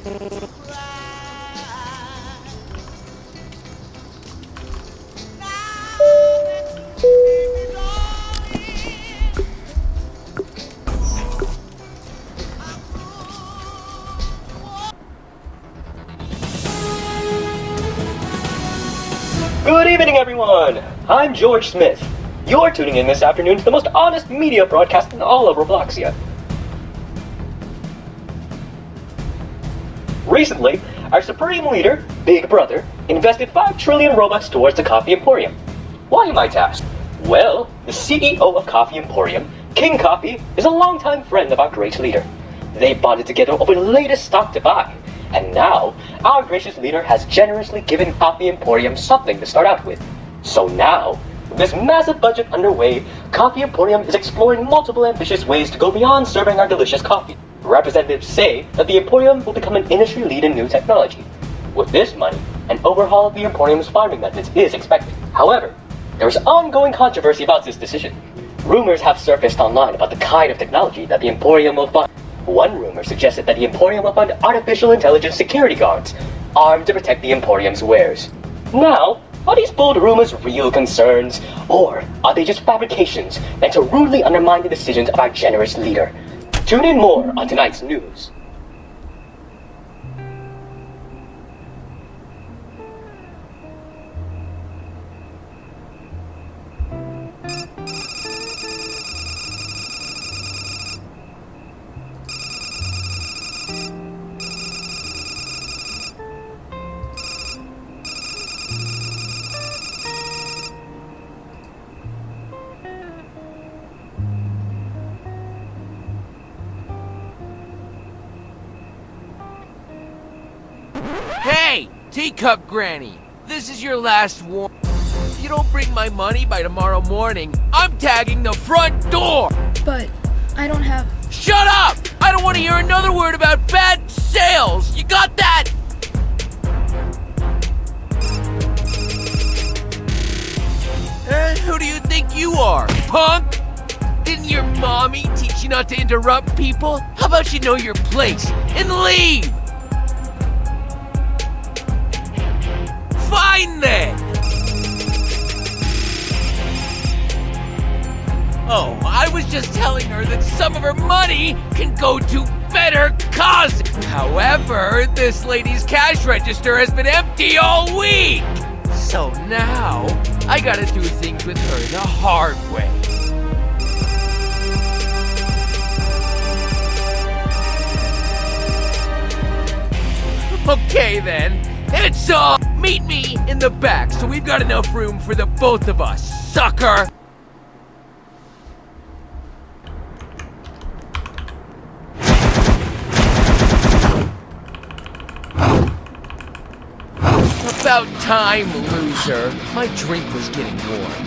Good evening, everyone! I'm George Smith. You're tuning in this afternoon to the most honest media broadcast in all of Robloxia. Recently, our supreme leader, Big Brother, invested 5 trillion Robux towards the Coffee Emporium. Why, you might ask? Well, the CEO of Coffee Emporium, King Coffee, is a longtime friend of our great leader. They bonded together over the latest stock to buy. And now, our gracious leader has generously given Coffee Emporium something to start out with. So now, with this massive budget underway, Coffee Emporium is exploring multiple ambitious ways to go beyond serving our delicious coffee. Representatives say that the Emporium will become an industry lead in new technology. With this money, an overhaul of the Emporium's farming methods is expected. However, there is ongoing controversy about this decision. Rumors have surfaced online about the kind of technology that the Emporium will fund. One rumor suggested that the Emporium will fund artificial intelligence security guards, armed to protect the Emporium's wares. Now, are these bold rumors real concerns, or are they just fabrications meant to rudely undermine the decisions of our generous leader? Tune in more on tonight's news. Hey, Teacup Granny, this is your last warning. If you don't bring my money by tomorrow morning, I'm tagging the front door! But I don't have... Shut up! I don't want to hear another word about bad sales! You got that? Who do you think you are, punk? Didn't your mommy teach you not to interrupt people? How about you know your place and leave? Fine then! Oh, I was just telling her that some of her money can go to better causes. However, this lady's cash register has been empty all week. So now, I gotta do things with her the hard way. Okay then, it's all. Meet me in the back, so we've got enough room for the both of us, sucker! About time, loser. My drink was getting warm.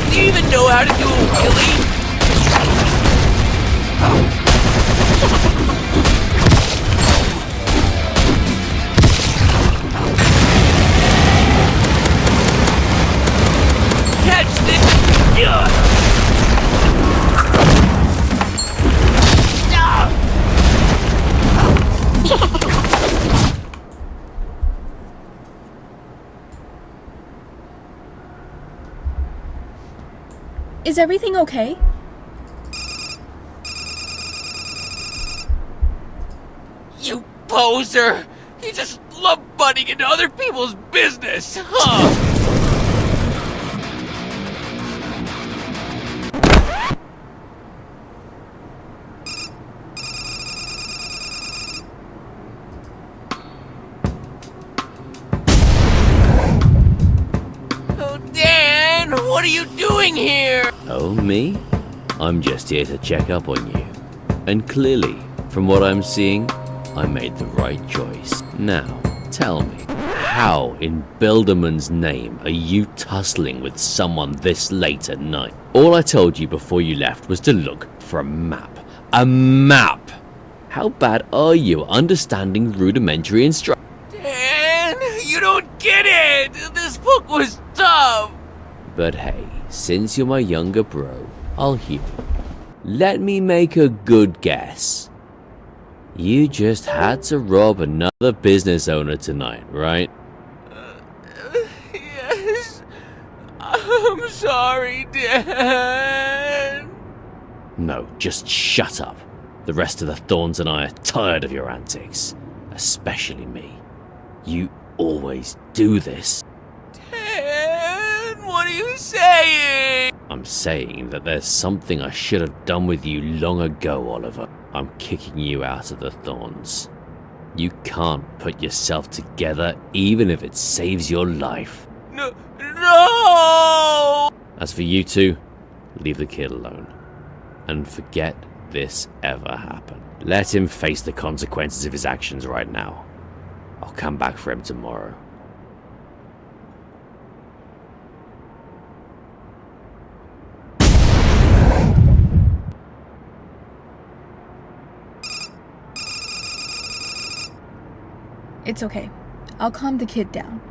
Do you even know how to do a wheelie? Catch this! Is everything okay? You poser! You just love butting into other people's business, huh? Oh, Dan! What are you doing here? Oh, me? I'm just here to check up on you. And clearly, from what I'm seeing, I made the right choice. Now, tell me, how in Bilderman's name are you tussling with someone this late at night? All I told you before you left was to look for a map. A map! How bad are you at understanding rudimentary instructions? Dan, you don't get it! This book was tough! But hey, since you're my younger bro, I'll hear you. Let me make a good guess. You just had to rob another business owner tonight, right? Yes. I'm sorry, Dan. No, just shut up. The rest of the Thorns and I are tired of your antics. Especially me. You always do this. Dan, what are you saying? I'm saying that there's something I should have done with you long ago, Oliver. I'm kicking you out of the Thorns. You can't put yourself together even if it saves your life. No! As for you two, leave the kid alone. And forget this ever happened. Let him face the consequences of his actions right now. I'll come back for him tomorrow. It's okay. I'll calm the kid down.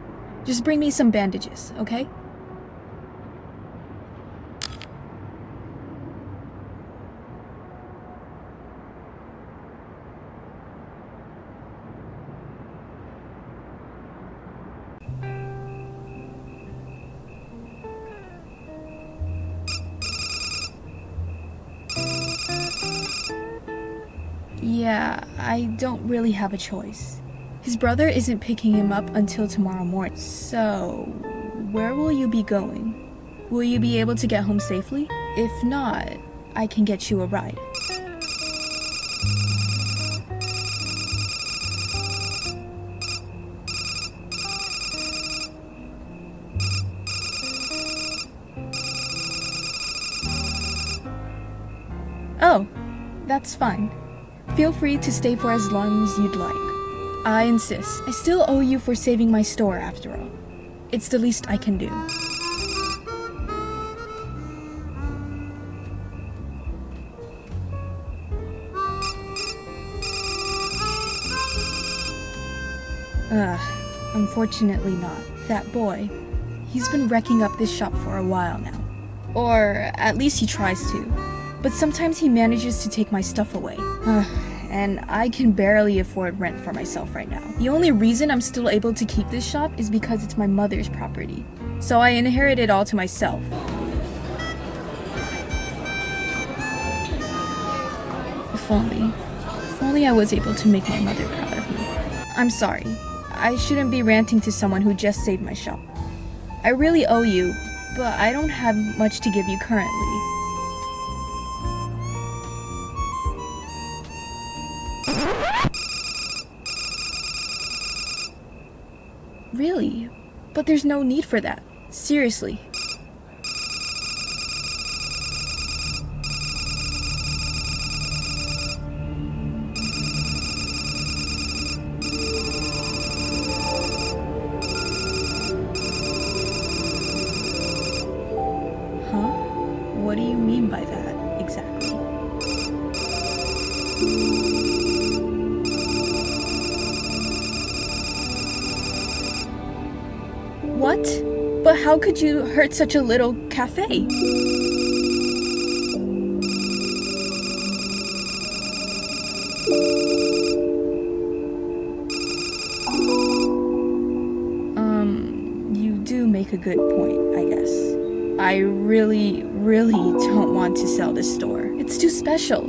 Just bring me some bandages, okay? Yeah, I don't really have a choice. His brother isn't picking him up until tomorrow morning. So, where will you be going? Will you be able to get home safely? If not, I can get you a ride. Oh, that's fine. Feel free to stay for as long as you'd like. I insist. I still owe you for saving my store after all. It's the least I can do. Unfortunately not. That boy, he's been wrecking up this shop for a while now. Or at least he tries to. But sometimes he manages to take my stuff away. And I can barely afford rent for myself right now. The only reason I'm still able to keep this shop is because it's my mother's property. So I inherit it all to myself. If only I was able to make my mother proud of me. I'm sorry. I shouldn't be ranting to someone who just saved my shop. I really owe you, but I don't have much to give you currently. Really? But there's no need for that. Seriously. Huh? What do you mean by that, exactly? What? But how could you hurt such a little cafe? You do make a good point, I guess. I really don't want to sell this store. It's too special,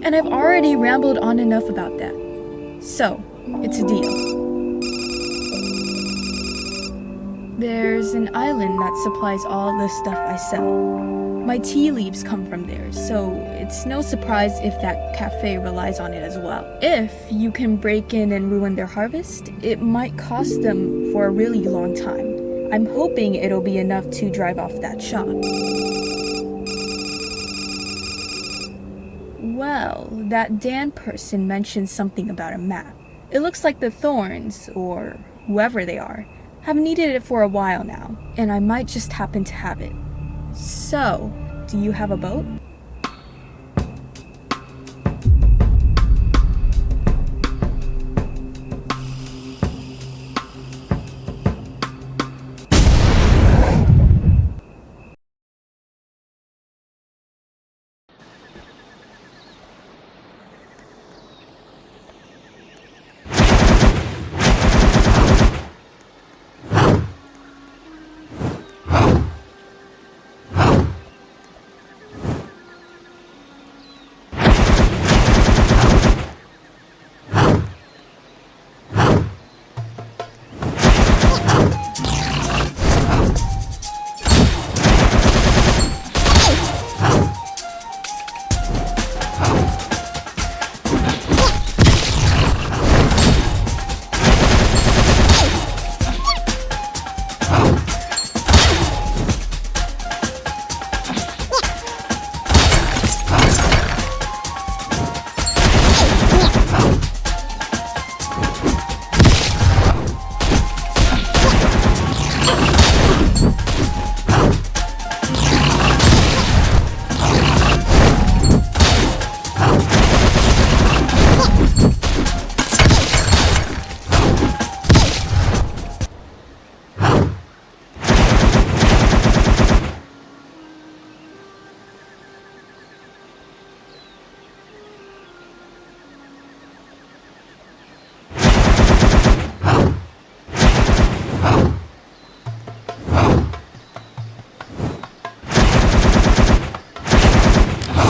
and I've already rambled on enough about that. So, it's a deal. There's an island that supplies all the stuff I sell. My tea leaves come from there, so it's no surprise if that cafe relies on it as well. If you can break in and ruin their harvest, it might cost them for a really long time. I'm hoping it'll be enough to drive off that shop. Well, that Dan person mentioned something about a map. It looks like the Thorns, or whoever they are, I've needed it for a while now, and I might just happen to have it. So, do you have a boat?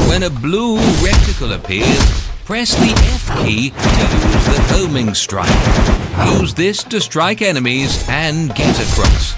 When a blue reticle appears, press the F key to use the homing strike. Use this to strike enemies and get across.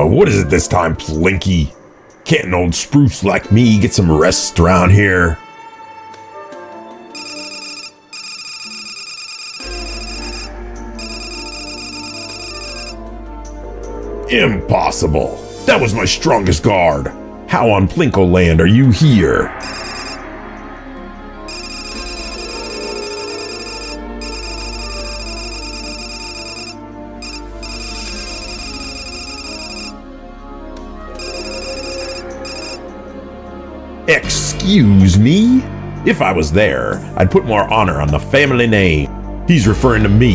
What is it this time, Plinky? Can't an old spruce like me get some rest around here? Impossible! That was my strongest guard! How on Plinko land are you here? Excuse me? If I was there, I'd put more honor on the family name. He's referring to me,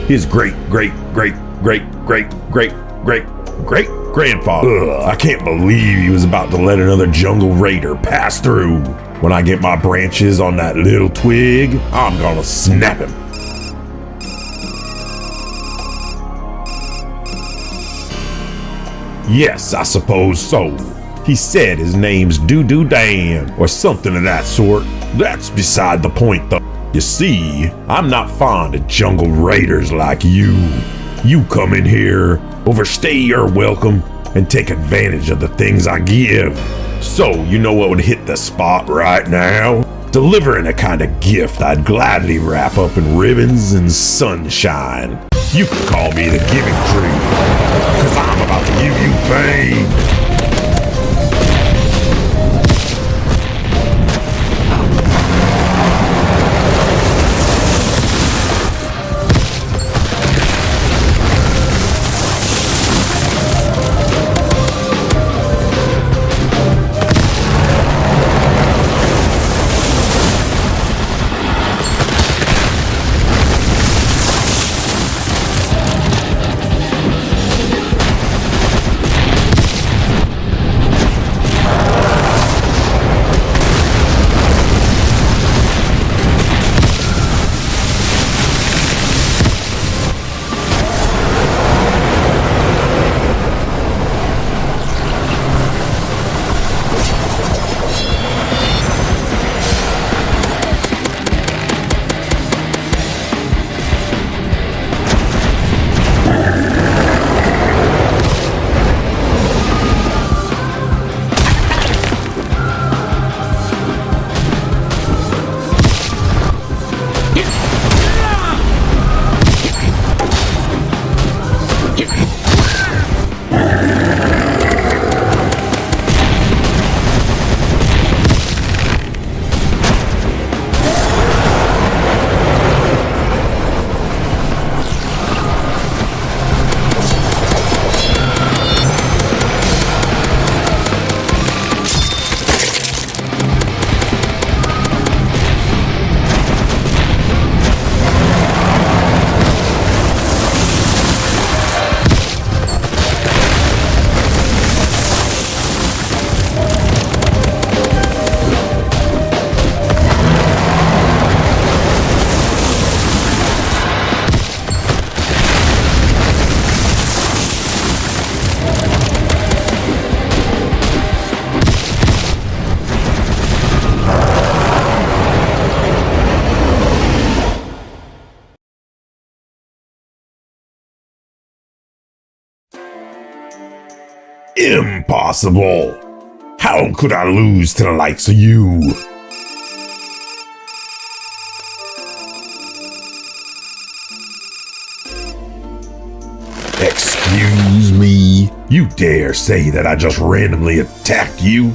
his great-great-great-great-great-great-great-grandfather. I can't believe he was about to let another jungle raider pass through. When I get my branches on that little twig, I'm gonna snap him. Yes, I suppose so. He said his name's Doo-Doo Dan, or something of that sort. That's beside the point, though. You see, I'm not fond of jungle raiders like you. You come in here, overstay your welcome, and take advantage of the things I give. So, you know what would hit the spot right now? Delivering a kind of gift I'd gladly wrap up in ribbons and sunshine. You can call me the giving tree, cause I'm about to give you pain. Impossible! How could I lose to the likes of you? Excuse me? You dare say that I just randomly attacked you?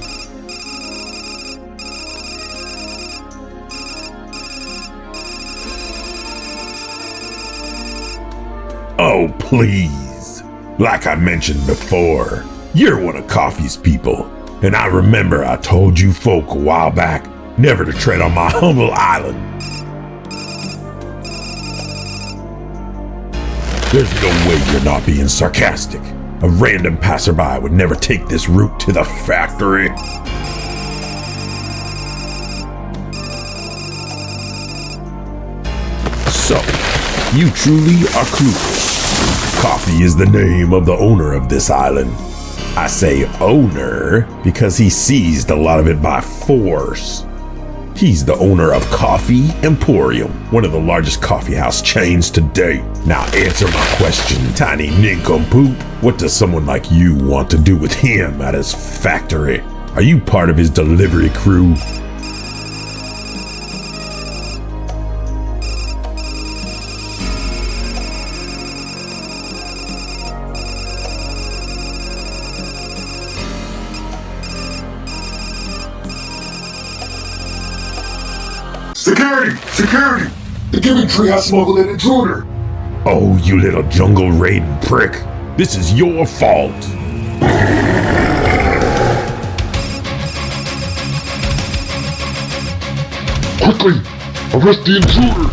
Oh, please. Like I mentioned before, you're one of Coffee's people, and I remember I told you folk a while back never to tread on my humble island. There's no way you're not being sarcastic. A random passerby would never take this route to the factory. So, you truly are clueless. Coffee is the name of the owner of this island. I say owner because he seized a lot of it by force. He's the owner of Coffee Emporium, one of the largest coffeehouse chains to date. Now answer my question, tiny nincompoop. What does someone like you want to do with him at his factory? Are you part of his delivery crew? Security! Security! The giving tree has smuggled an intruder! Oh, you little jungle raiding prick. This is your fault. Quickly! Arrest the intruder!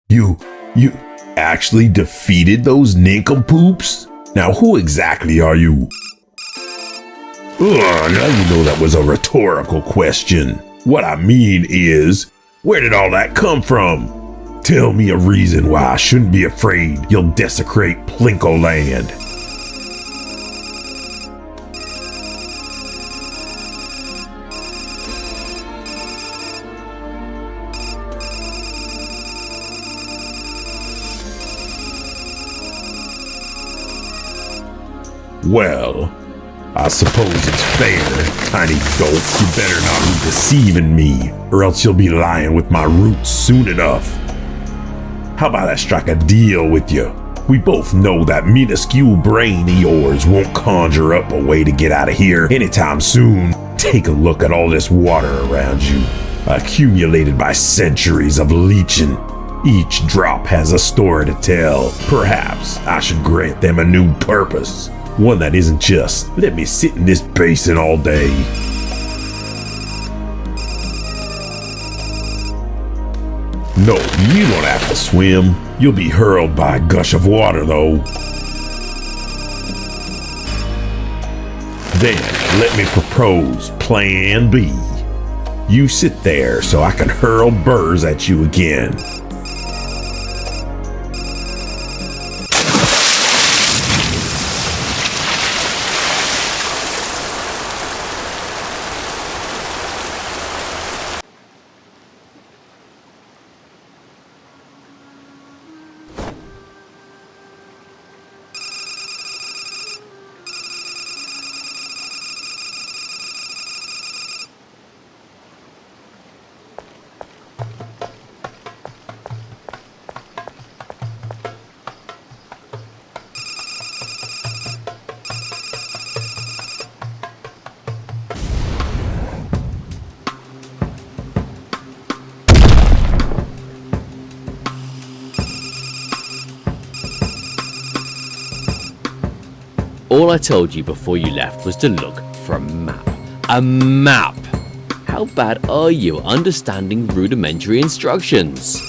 You actually defeated those nincompoops? Now who exactly are you? Ugh, now you know that was a rhetorical question. What I mean is, where did all that come from? Tell me a reason why I shouldn't be afraid you'll desecrate Plinko land. Well, I suppose it's fair, tiny dope. You better not be deceiving me, or else you'll be lying with my roots soon enough. How about I strike a deal with you? We both know that minuscule brain of yours won't conjure up a way to get out of here anytime soon. Take a look at all this water around you, accumulated by centuries of leeching. Each drop has a story to tell. Perhaps I should grant them a new purpose. One that isn't just, let me sit in this basin all day. No, you don't have to swim. You'll be hurled by a gush of water, though. Then, let me propose Plan B. You sit there so I can hurl burrs at you again. All I told you before you left was to look for a map. A map! How bad are you at understanding rudimentary instructions?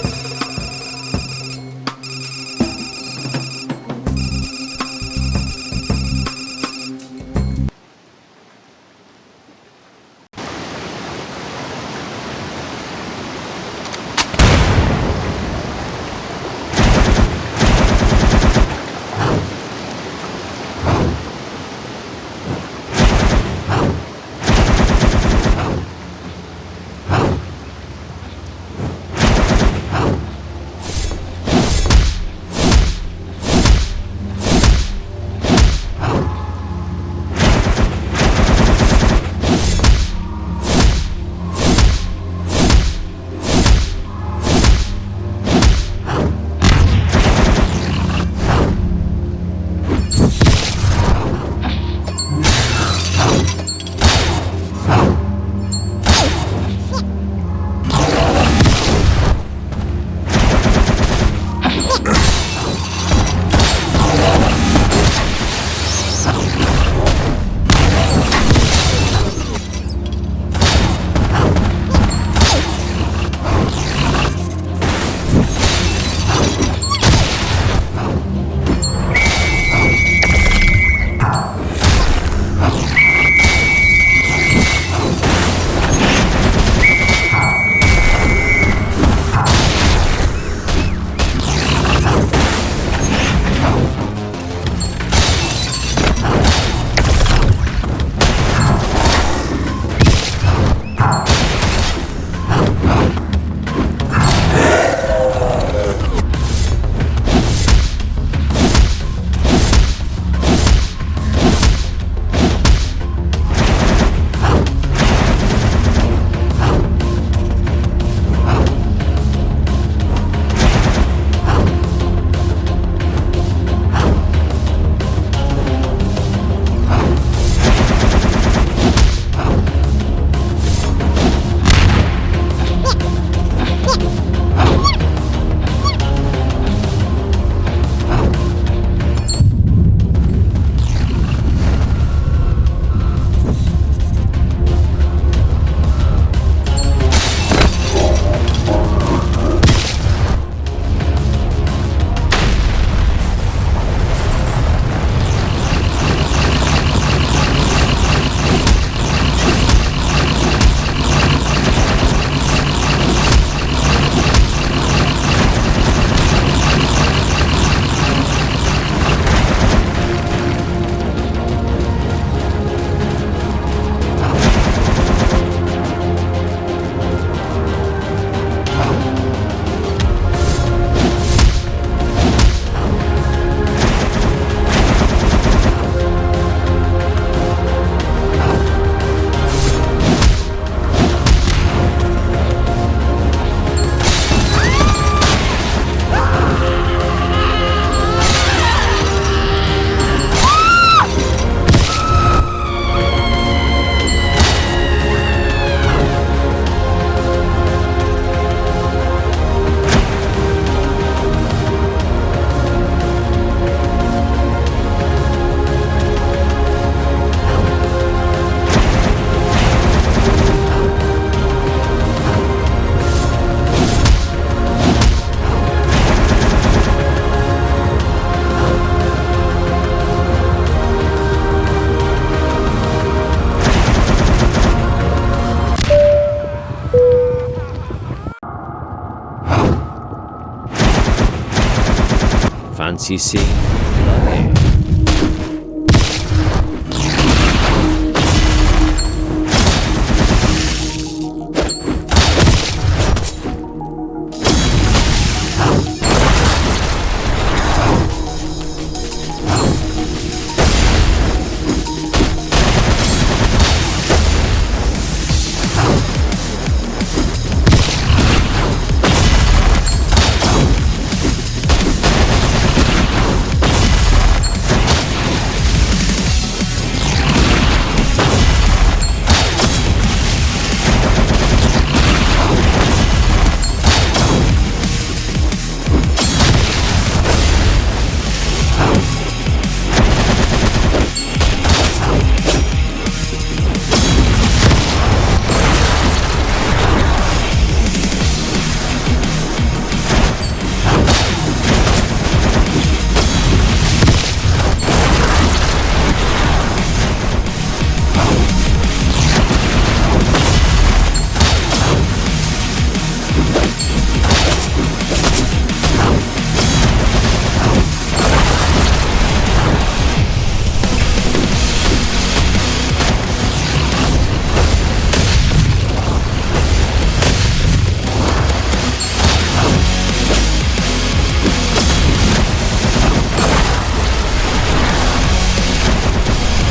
Fancy seeing blood here?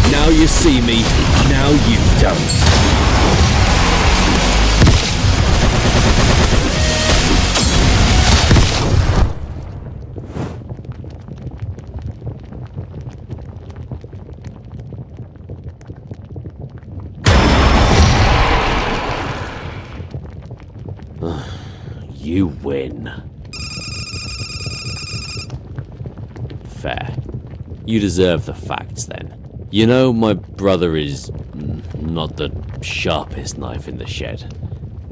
Now you see me, now you don't. You win. Fair. You deserve the facts then. You know, my brother is not the sharpest knife in the shed.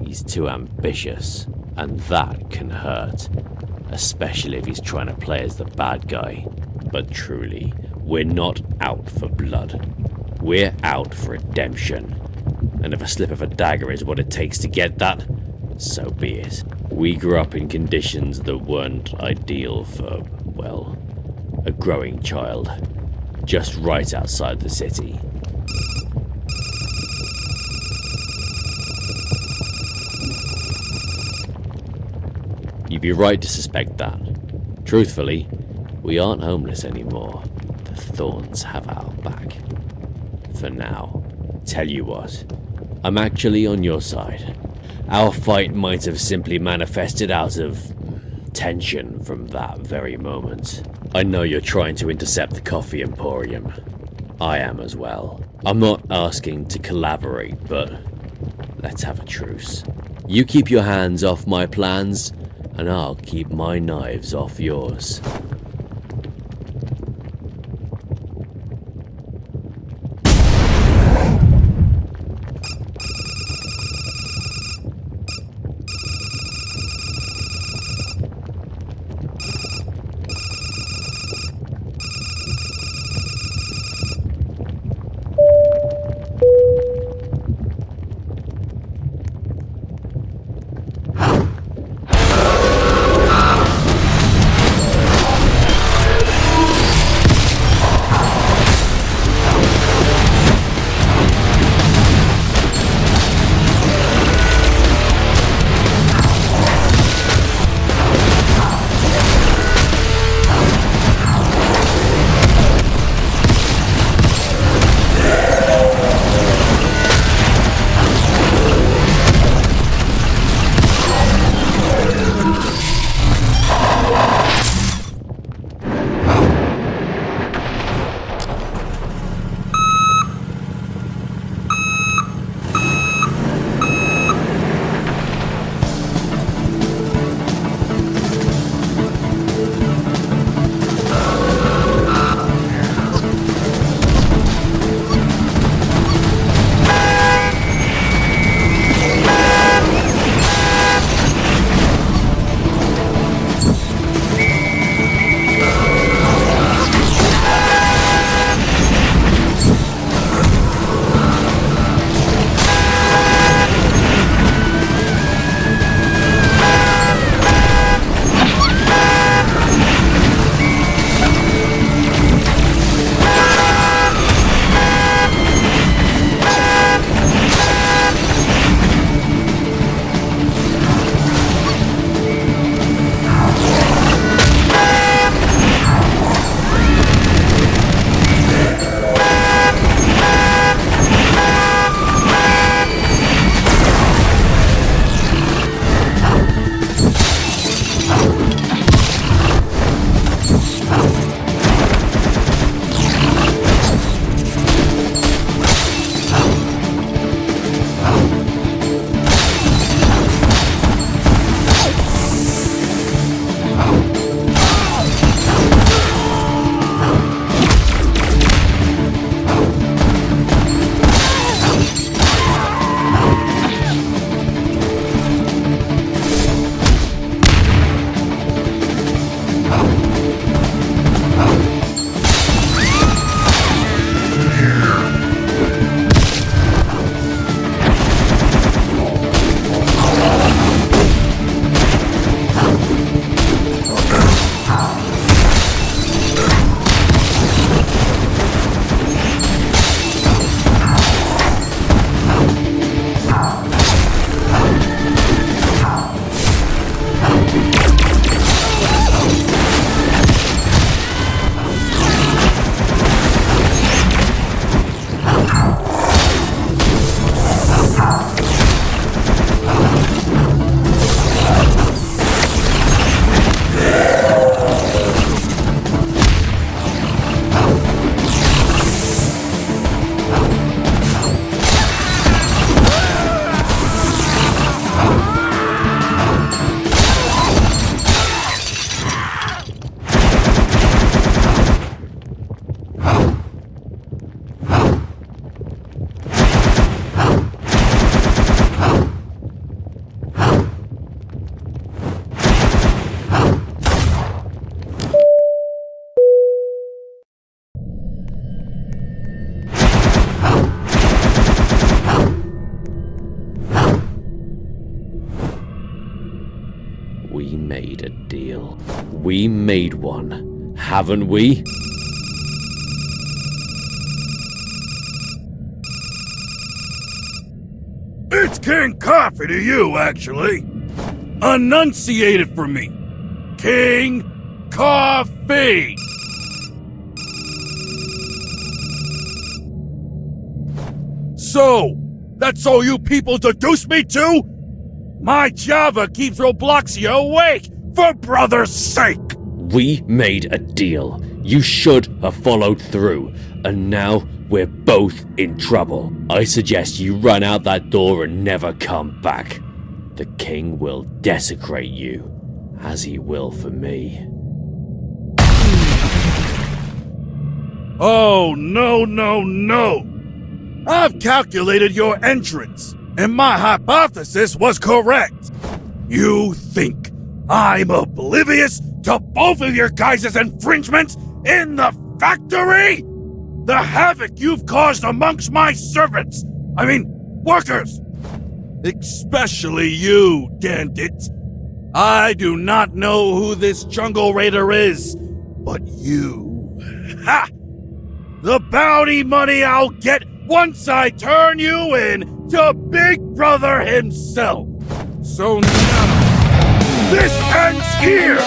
He's too ambitious, and that can hurt. Especially if he's trying to play as the bad guy. But truly, we're not out for blood. We're out for redemption. And if a slip of a dagger is what it takes to get that, so be it. We grew up in conditions that weren't ideal for, well, a growing child. Just right outside the city. You'd be right to suspect that. Truthfully, we aren't homeless anymore. The Thorns have our back. For now. Tell you what, I'm actually on your side. Our fight might have simply manifested out of tension from that very moment. I know you're trying to intercept the coffee emporium. I am as well. I'm not asking to collaborate, but let's have a truce. You keep your hands off my plans, and I'll keep my knives off yours. We made a deal. We made one, haven't we? It's King Coffee to you, actually. Enunciate it for me. King Coffee! So, that's all you people deduce me to? My Java keeps Robloxia awake, for brother's sake! We made a deal. You should have followed through, and now we're both in trouble. I suggest you run out that door and never come back. The king will desecrate you, as he will for me. Oh, no. I've calculated your entrance, and my hypothesis was correct. You think I'm oblivious to both of your guys' infringements in the factory? The havoc you've caused amongst my servants, workers. Especially you, Dandit. I do not know who this jungle raider is, but you. Ha! The bounty money I'll get once I turn you in to Big Brother himself. So now, this ends here!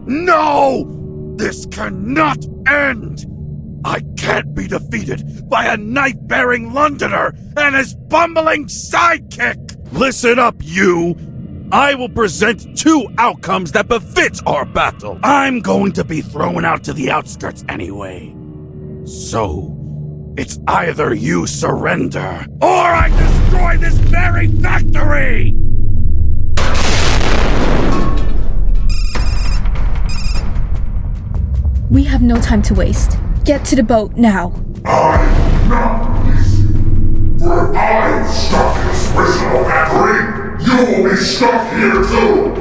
No! This cannot end! I can't be defeated by a knife-bearing Londoner and his bumbling sidekick! Listen up, you! I will present two outcomes that befits our battle. I'm going to be thrown out to the outskirts anyway. So, it's either you surrender, or I destroy this very factory! We have no time to waste. Get to the boat now. I'm not listening. For if I'm stuck in this original factory, you will be stuck here too!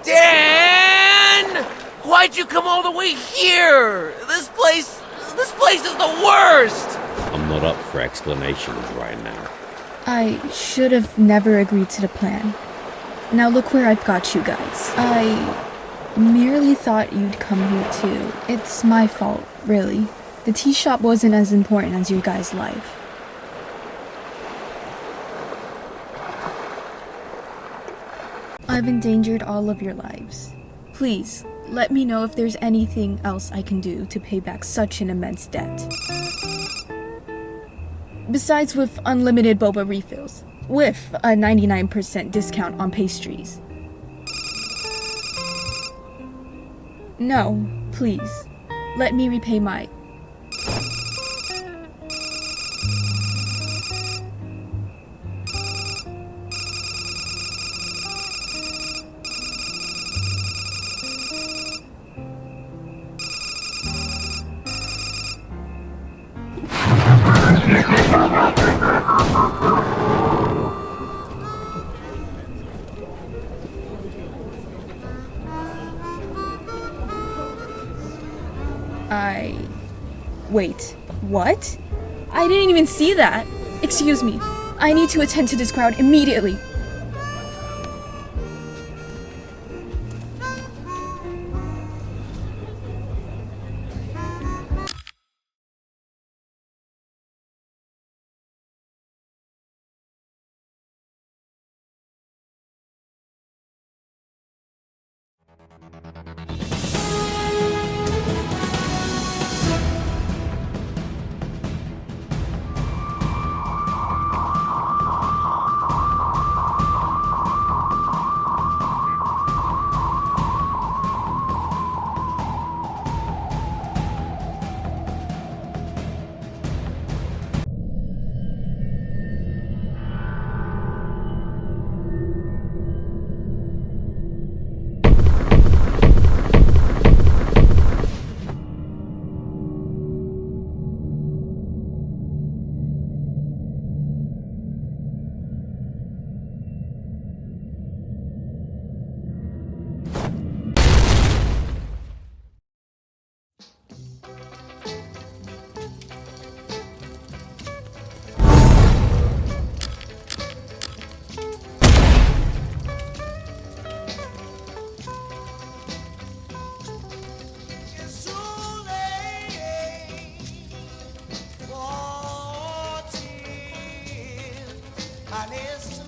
Dan! Why'd you come all the way here? This place is the worst! I'm not up for explanations right now. I should have never agreed to the plan. Now look where I've got you guys. I merely thought you'd come here too. It's my fault, really. The tea shop wasn't as important as your guys' life. I've endangered all of your lives. Please, let me know if there's anything else I can do to pay back such an immense debt. Besides with unlimited boba refills, with a 99% discount on pastries. No, please, let me repay my... Wait, what? I didn't even see that. Excuse me. I need to attend to this crowd immediately. And it's